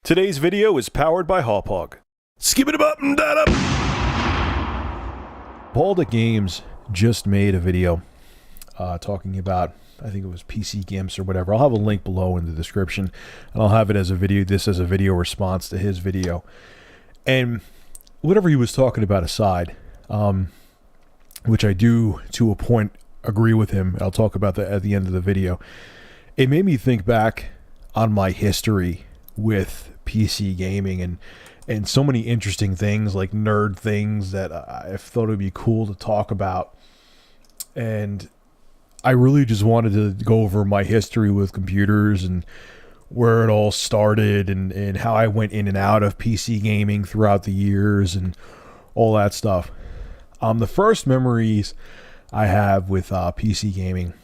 Today's video is powered by Hawpog. Skip it up and that up. BaldAtGames just made a video talking about, I think it was PC Gimps or whatever. I'll have a link below in the description, and I'll have it as a video, this as a video response to his video. And whatever he was talking about aside, which I do to a point agree with him, I'll talk about that at the end of the video. It made me think back on my history with PC gaming and so many interesting things, like nerd things that I thought it would be cool to talk about. And I really just wanted to go over my history with computers and where it all started and how I went in and out of PC gaming throughout the years and all that stuff. The first memories I have with PC gaming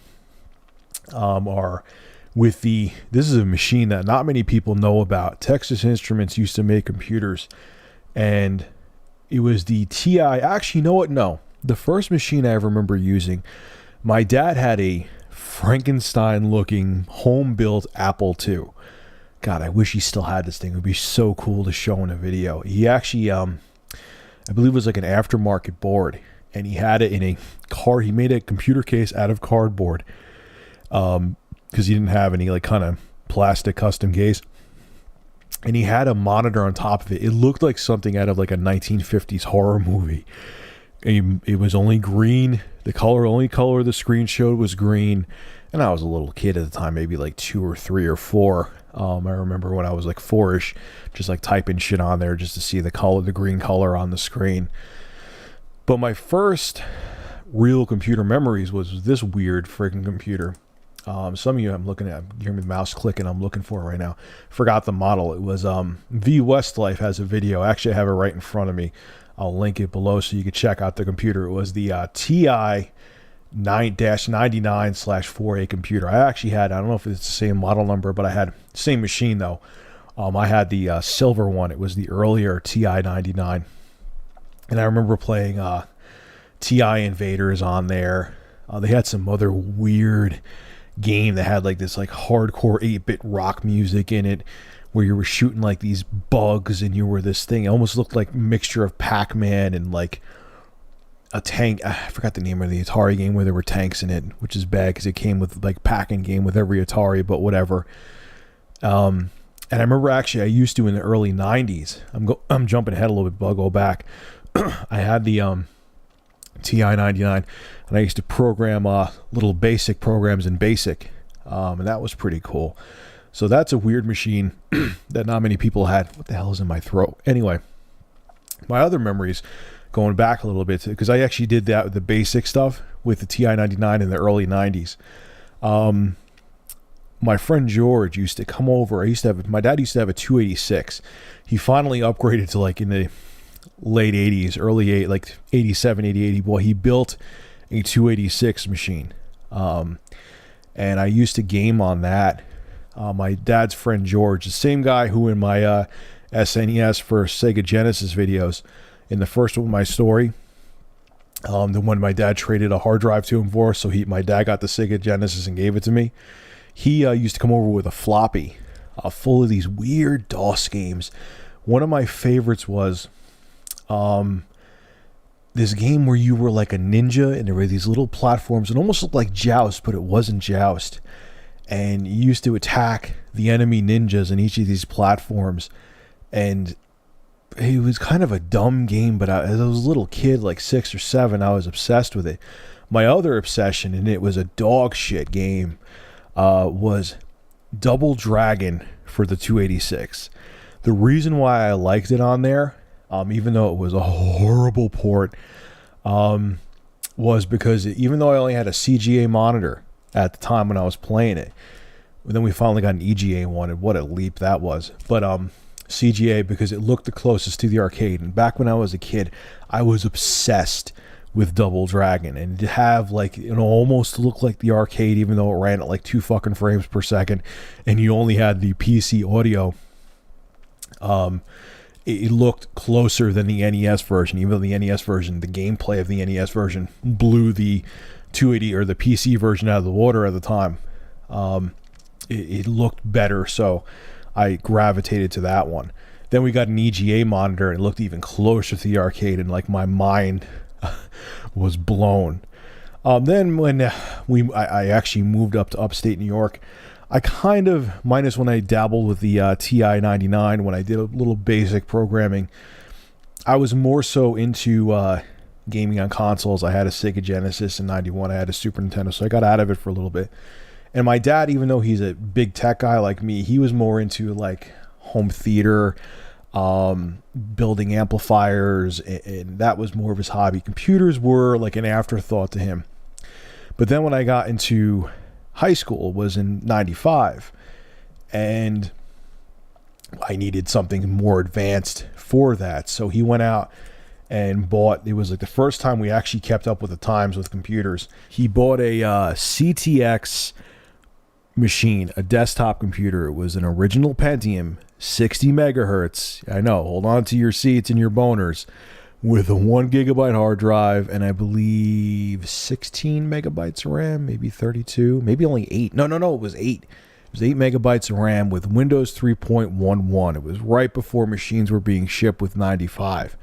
are with this is a machine that not many people know about. Texas Instruments used to make computers, and it was the TI. Actually, you know what? No. The first machine I ever remember using, my dad had a Frankenstein-looking home-built Apple II. God, I wish he still had this thing. It would be so cool to show in a video. He actually, I believe it was like an aftermarket board, and he had it in a he made a computer case out of cardboard, because he didn't have any like kind of plastic custom case, and he had a monitor on top of it. It looked like something out of like a 1950s horror movie. It was only green. The only color the screen showed was green, and I was a little kid at the time, maybe like 2 or 3 or 4. I remember when I was like 4ish, just like typing shit on there just to see the green color on the screen. But my first real computer memories was this weird freaking computer. Some of you I'm looking at, you hear me the mouse clicking, I'm looking for it right now. Forgot the model. It was V Westlife has a video. Actually, I have it right in front of me. I'll link it below so you can check out the computer. It was the TI 9-99/4A computer. I actually had, I don't know if it's the same model number, but I had same machine though. I had the silver one. It was the earlier TI 99, and I remember playing TI Invaders on there. They had some other weird game that had like this like hardcore 8-bit rock music in it, where you were shooting like these bugs and you were this thing. It almost looked like a mixture of Pac-Man and like a tank. I forgot the name of the Atari game where there were tanks in it, which is bad because it came with like pack-in game with every Atari, but whatever. And I remember actually I used to in the early 90s. I'm jumping ahead a little bit, but I'll go back. I had the TI 99, and I used to program little basic programs in BASIC, and that was pretty cool. So that's a weird machine that not many people had. What the hell is in my throat? Anyway, my other memories, going back a little bit, because I actually did that with the basic stuff with the TI 99 in the early 90s. My friend George used to come over. My dad used to have a 286. He finally upgraded to like in the late 80s, like 87, 88. Well, he built a 286 machine. And I used to game on that. My dad's friend George, the same guy who in my SNES for Sega Genesis videos, in the first one of my story, the one my dad traded a hard drive to him for, so my dad got the Sega Genesis and gave it to me. He used to come over with a floppy full of these weird DOS games. One of my favorites was this game where you were like a ninja and there were these little platforms. It almost looked like Joust, but it wasn't Joust. And you used to attack the enemy ninjas in each of these platforms. And it was kind of a dumb game, but as I was a little kid, like 6 or 7, I was obsessed with it. My other obsession, and it was a dog shit game, was Double Dragon for the 286. The reason why I liked it on there, even though it was a horrible port, was because even though I only had a CGA monitor at the time when I was playing it, then we finally got an EGA one, and what a leap that was. But CGA, because it looked the closest to the arcade, and back when I was a kid, I was obsessed with Double Dragon, and to have like it almost looked like the arcade, even though it ran at like 2 fucking frames per second, and you only had the PC audio. It looked closer than the NES version, even though the NES version, the gameplay of the NES version blew the 280 or the PC version out of the water at the time. It looked better, so I gravitated to that one. Then we got an EGA monitor and it looked even closer to the arcade, and like my mind was blown. Then when I actually moved up to upstate New York, I kind of, minus when I dabbled with the TI-99, when I did a little basic programming, I was more so into gaming on consoles. I had a Sega Genesis in 91. I had a Super Nintendo, so I got out of it for a little bit. And my dad, even though he's a big tech guy like me, he was more into like home theater, building amplifiers, and that was more of his hobby. Computers were like an afterthought to him. But then when I got into high school, it was in 95, and I needed something more advanced for that. So he went out and bought, it was like the first time we actually kept up with the times with computers. He bought a CTX machine, a desktop computer. It was an original Pentium, 60 megahertz. I know, hold on to your seats and your boners. With a 1 gigabyte hard drive, and I believe 16 megabytes of RAM, maybe 32, maybe only 8. No, it was 8. It was 8 megabytes of RAM with Windows 3.11. It was right before machines were being shipped with 95.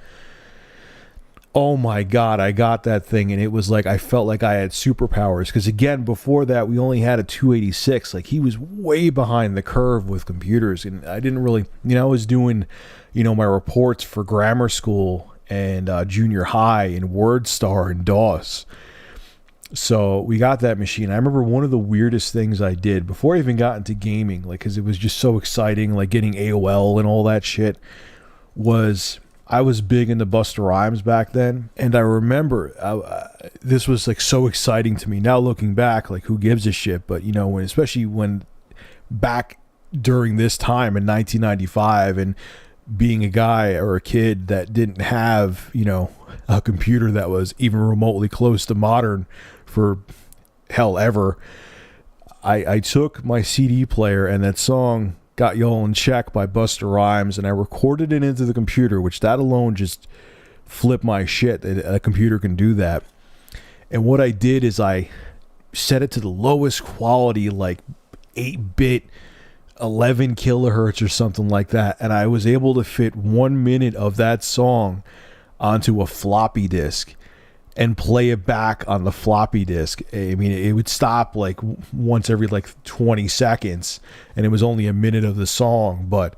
Oh my God, I got that thing, and it was like I felt like I had superpowers. Because again, before that, we only had a 286. Like, he was way behind the curve with computers, and I didn't really, I was doing, my reports for grammar school and junior high and WordStar and DOS. So we got that machine. I remember one of the weirdest things I did before I even got into gaming, like, because it was just so exciting, like getting AOL and all that shit, was I was big into Busta Rhymes back then. And I remember this was like so exciting to me. Now looking back, like, who gives a shit? But, especially when back during this time in 1995, and being a guy or a kid that didn't have, a computer that was even remotely close to modern for hell ever, I took my CD player and that song Got Y'all in Check by Busta Rhymes, and I recorded it into the computer, which that alone just flipped my shit that a computer can do that. And what I did is I set it to the lowest quality, like 8-bit 11 kilohertz or something like that, and I was able to fit 1 minute of that song onto a floppy disk and play it back on the floppy disk. I mean, it would stop like once every like 20 seconds, and it was only a minute of the song, but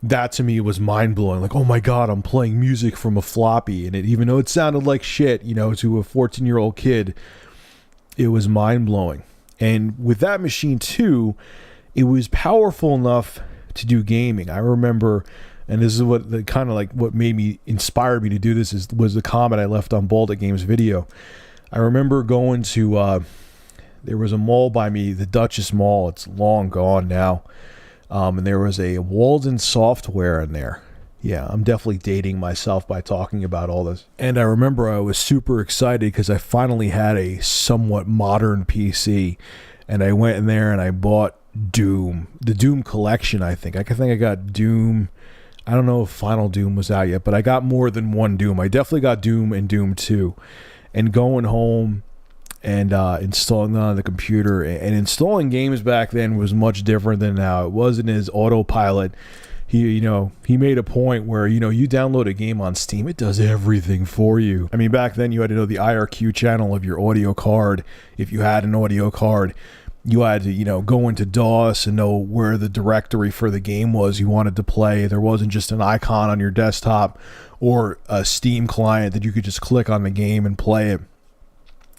that to me was mind-blowing. Like, oh my God, I'm playing music from a floppy, and even though it sounded like shit, to a 14-year-old kid, it was mind-blowing. And with that machine too, it was powerful enough to do gaming. I remember, and this is what the kind of like what made me inspire me to do this was the comment I left on BaldAtGames video. I remember going to there was a mall by me, the Duchess Mall. It's long gone now, and there was a Walden Software in there. Yeah, I'm definitely dating myself by talking about all this. And I remember I was super excited because I finally had a somewhat modern PC, and I went in there and I bought Doom, the Doom collection. I think I got Doom. I don't know if Final Doom was out yet, but I got more than one Doom. I definitely got Doom and Doom 2. And going home and installing that on the computer, and installing games back then was much different than now. It wasn't as autopilot. He made a point where, you download a game on Steam, it does everything for you. I mean, back then you had to know the IRQ channel of your audio card. If you had an audio card, you had to, go into DOS and know where the directory for the game was you wanted to play. There wasn't just an icon on your desktop or a Steam client that you could just click on the game and play it.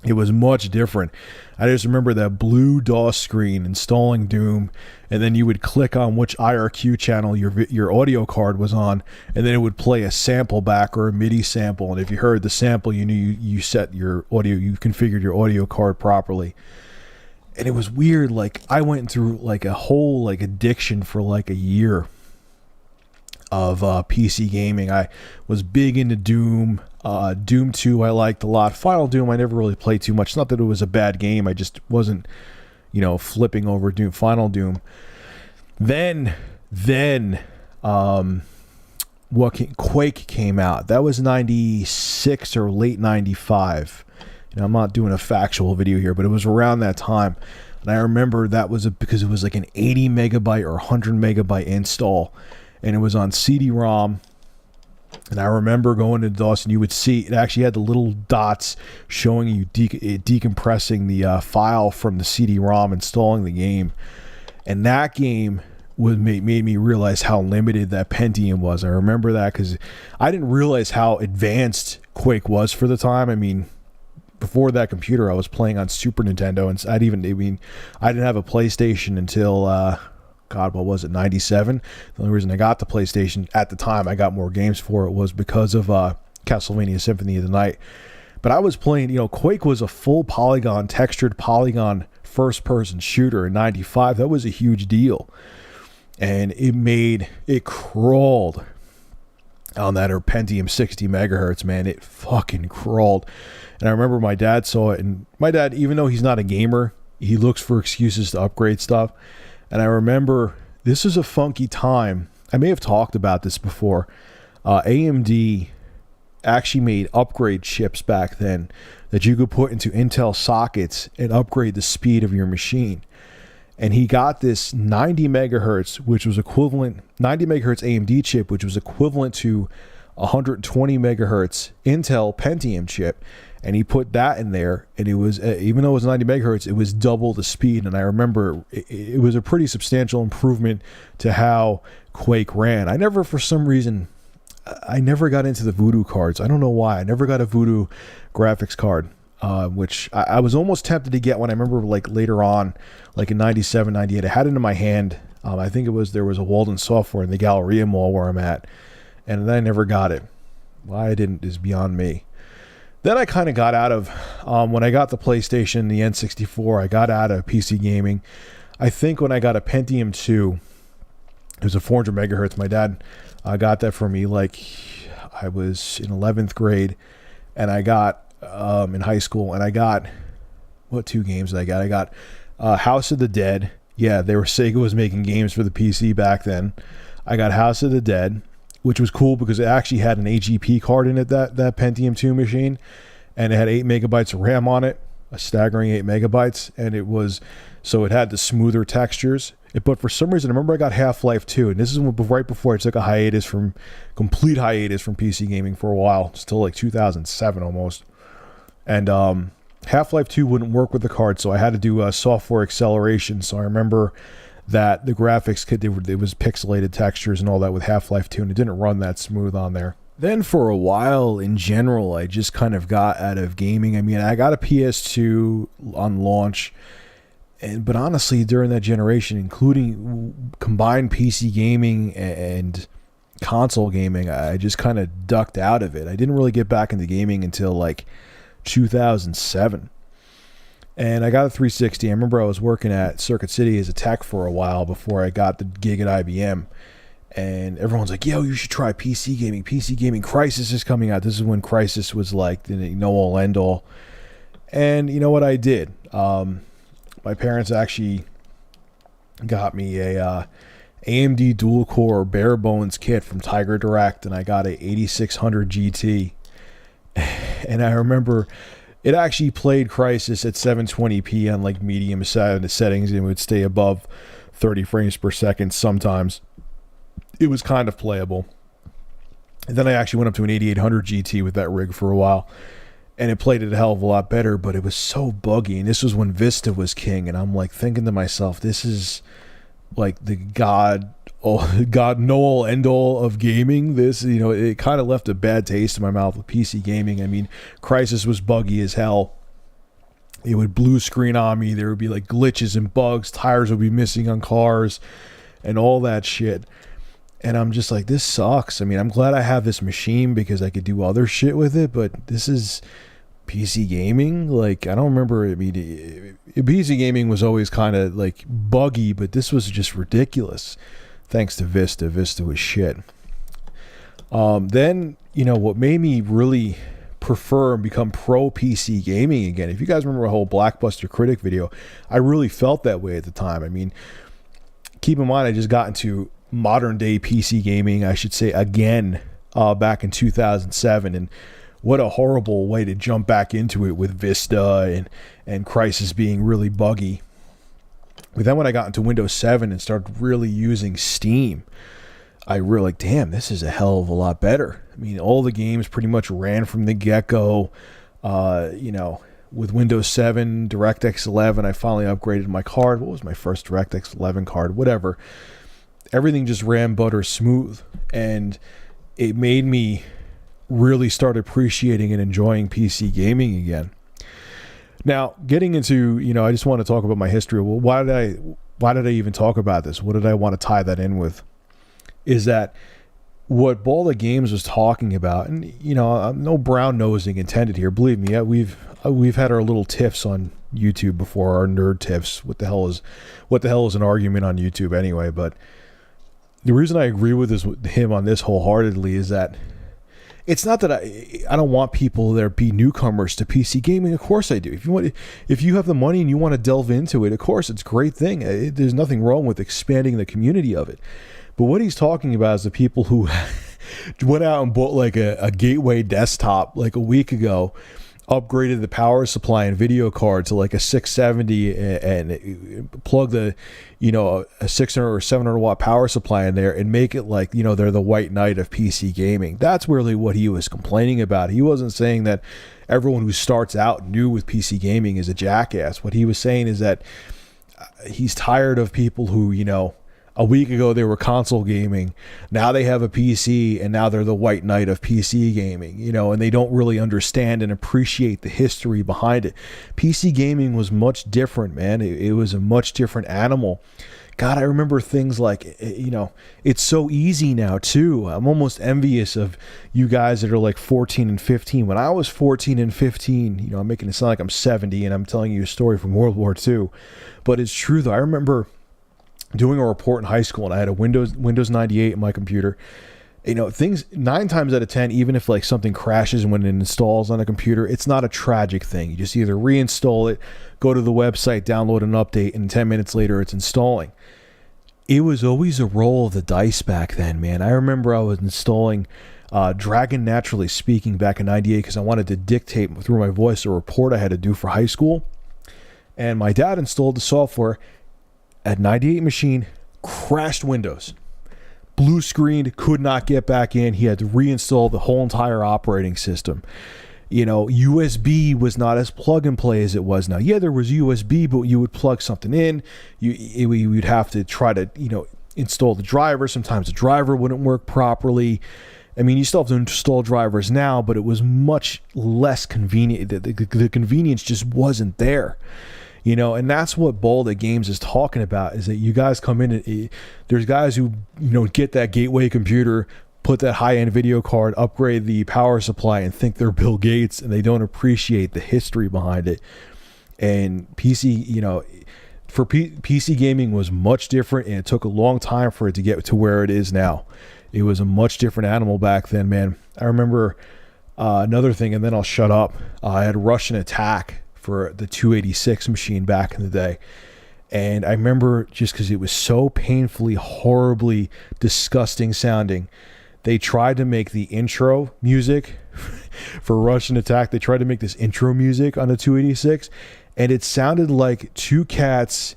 It was much different. I just remember that blue DOS screen installing Doom, and then you would click on which IRQ channel your audio card was on, and then it would play a sample back or a MIDI sample. And if you heard the sample, you knew you set your audio, you configured your audio card properly. And it was weird. Like, I went through like a whole like addiction for like a year of PC gaming. I was big into Doom. Doom 2 I liked a lot. Final Doom I never really played too much. Not that it was a bad game. I just wasn't, flipping over Doom. Final Doom. Then Quake came out. That was 96 or late 95. I'm not doing a factual video here, but it was around that time. And I remember that was because it was like an 80 megabyte or 100 megabyte install, and it was on CD-ROM. And I remember going to DOS, and you would see it actually had the little dots showing you decompressing the file from the CD-ROM, installing the game. And that game made me realize how limited that Pentium was. I remember that because I didn't realize how advanced Quake was for the time. I mean, before that computer, I was playing on Super Nintendo, and I didn't have a PlayStation until God, what was it, 97? The only reason I got the PlayStation at the time, I got more games for it, was because of Castlevania Symphony of the Night. But I was playing, Quake was a full polygon, textured polygon first-person shooter in 95. That was a huge deal. And it crawled on that Pentium 60 megahertz, man. It fucking crawled. And I remember my dad saw it, and my dad, even though he's not a gamer, he looks for excuses to upgrade stuff. And I remember this is a funky time. I may have talked about this before. AMD actually made upgrade chips back then that you could put into Intel sockets and upgrade the speed of your machine. And he got this 90 megahertz, which was equivalent, 90 megahertz AMD chip, which was equivalent to 120 megahertz Intel Pentium chip. And he put that in there, and it was, even though it was 90 megahertz, it was double the speed. And I remember it was a pretty substantial improvement to how Quake ran. For some reason, I never got into the Voodoo cards. I don't know why. I never got a Voodoo graphics card, which I was almost tempted to get one. I remember like later on, like in 97, 98, I had it in my hand. I think there was a Walden Software in the Galleria Mall where I'm at, and then I never got it. Why I didn't is beyond me. Then I kind of got out of, when I got the PlayStation, the N64, I got out of PC gaming. I think when I got a Pentium 2, it was a 400 megahertz. My dad got that for me like I was in 11th grade, and I got, in high school, and I got, what 2 games did I got? I got House of the Dead. Yeah, Sega was making games for the PC back then. I got House of the Dead, which was cool because it actually had an AGP card in it, that Pentium 2 machine, and it had 8 megabytes of RAM on it, a staggering 8 megabytes, and it had the smoother textures. But for some reason, I remember I got Half-Life 2, and this is right before I took a complete hiatus from PC gaming for a while, still like 2007 almost. And Half-Life 2 wouldn't work with the card, so I had to do software acceleration. So I remember that the graphics it was pixelated textures and all that with Half-Life 2, and it didn't run that smooth on there. Then for a while, in general, I just kind of got out of gaming. I mean, I got a PS2 on launch, but honestly, during that generation, including combined PC gaming and console gaming, I just kind of ducked out of it. I didn't really get back into gaming until like 2007. And I got a 360. I remember I was working at Circuit City as a tech for a while before I got the gig at IBM. And everyone's like, yo, you should try PC gaming. PC gaming, Crysis is coming out. This is when Crysis was like the know-all, end-all. And you know what I did? My parents actually got me a AMD dual-core bare-bones kit from Tiger Direct, and I got a 8600 GT. And I remember it actually played Crysis at 720p on like medium settings, and it would stay above 30 frames per second sometimes. It was kind of playable. And then I actually went up to an 8800 GT with that rig for a while, and it played it a hell of a lot better, but it was so buggy. And this was when Vista was king, and I'm like thinking to myself, this is like the God know-all, end-all of gaming. This, it kind of left a bad taste in my mouth with PC gaming. I mean, Crysis was buggy as hell. It would blue screen on me. There would be like glitches and bugs. Tires would be missing on cars and all that shit. And I'm just like, this sucks. I mean, I'm glad I have this machine because I could do other shit with it, but this is PC gaming. Like, I don't remember. I mean, PC gaming was always kind of like buggy, but this was just ridiculous. Thanks to Vista. Vista was shit. Then, what made me really prefer and become pro PC gaming again, if you guys remember a whole Blockbuster Critic video, I really felt that way at the time. I mean, keep in mind, I just got into modern day PC gaming, I should say, again, back in 2007. And what a horrible way to jump back into it with Vista and Crysis being really buggy. But then when I got into Windows 7 and started really using Steam, I really like, damn, this is a hell of a lot better. I mean, all the games pretty much ran from the get-go. With Windows 7, DirectX 11, I finally upgraded my card. What was my first DirectX 11 card? Whatever. Everything just ran butter smooth. And it made me really start appreciating and enjoying PC gaming again. Now, getting into, I just want to talk about my history. Well, why did I even talk about this? What did I want to tie that in with? Is that what BaldAtGames was talking about, and no brown nosing intended here. Believe me, we've had our little tiffs on YouTube before, our nerd tiffs. What the hell is an argument on YouTube anyway? But the reason I agree with him on this wholeheartedly is that it's not that I don't want people there be newcomers to PC gaming. Of course I do. If you have the money and you want to delve into it, of course it's a great thing. There's nothing wrong with expanding the community of it. But what he's talking about is the people who went out and bought like a gateway desktop like a week ago, upgraded the power supply and video card to like a 670 and plug a 600 or 700 watt power supply in there and make it like, they're the white knight of PC gaming. That's really what he was complaining about. He wasn't saying that everyone who starts out new with PC gaming is a jackass. What he was saying is that he's tired of people who, a week ago they were console gaming, now they have a PC, and now they're the white knight of PC gaming, and they don't really understand and appreciate the history behind it. PC gaming was much different, man. It was a much different animal. God, I remember things like, it's so easy now too. I'm almost envious of you guys that are like 14 and 15. When I was 14 and 15, I'm making it sound like I'm 70 and I'm telling you a story from World War II. But it's true though. I remember doing a report in high school and I had a Windows 98 in my computer. Things 9 times out of 10, even if like something crashes when it installs on a computer, it's not a tragic thing. You just either reinstall it, go to the website, download an update, and 10 minutes later it's installing. It was always a roll of the dice back then, man. I remember I was installing Dragon Naturally Speaking back in 98 because I wanted to dictate through my voice a report I had to do for high school. And my dad installed the software at 98 machine, crashed Windows. Blue screened, could not get back in. He had to reinstall the whole entire operating system. USB was not as plug and play as it was now. Yeah, there was USB, but you would plug something in. You'd have to try to, install the driver. Sometimes the driver wouldn't work properly. I mean, you still have to install drivers now, but it was much less convenient. The convenience just wasn't there. And that's what BaldAtGames is talking about, is that you guys come in and there's guys who, get that gateway computer, put that high-end video card, upgrade the power supply, and think they're Bill Gates, and they don't appreciate the history behind it. And PC, PC gaming was much different, and it took a long time for it to get to where it is now. It was a much different animal back then, man. I remember another thing, and then I'll shut up. I had Russian Attack for the 286 machine back in the day. And I remember, just because it was so painfully, horribly disgusting sounding, they tried to make the intro music for Russian Attack. They tried to make this intro music on the 286, and it sounded like two cats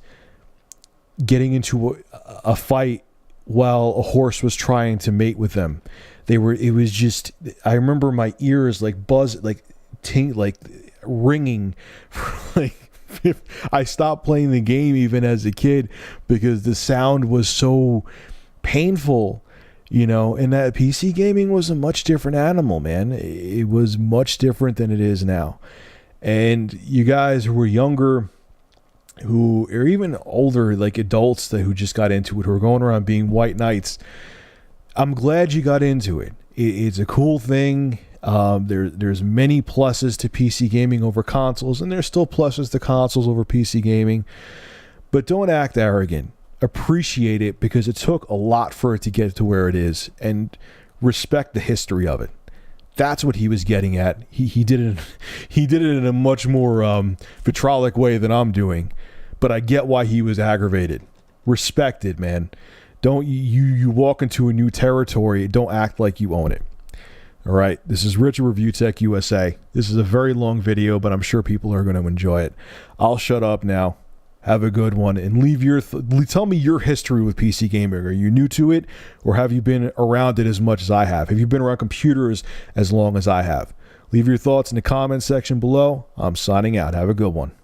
getting into a fight while a horse was trying to mate with them. I remember my ears like ringing for like I stopped playing the game even as a kid because the sound was so painful, and that PC gaming was a much different animal, man. It was much different than it is now. And you guys who were younger, who are even older, like adults who just got into it, who are going around being white knights, I'm glad you got into it. It's a cool thing. There's many pluses to PC gaming over consoles, and there's still pluses to consoles over PC gaming. But don't act arrogant. Appreciate it, because it took a lot for it to get to where it is, and respect the history of it. That's what he was getting at. He did it in a much more vitriolic way than I'm doing, but I get why he was aggravated. Respect it, man. Don't you walk into a new territory, don't act like you own it. All right, this is Rich of Review Tech USA. This is a very long video, but I'm sure people are going to enjoy it. I'll shut up now. Have a good one, and leave your tell me your history with PC gaming. Are you new to it, or have you been around it as much as I have? Have you been around computers as long as I have? Leave your thoughts in the comments section below. I'm signing out. Have a good one.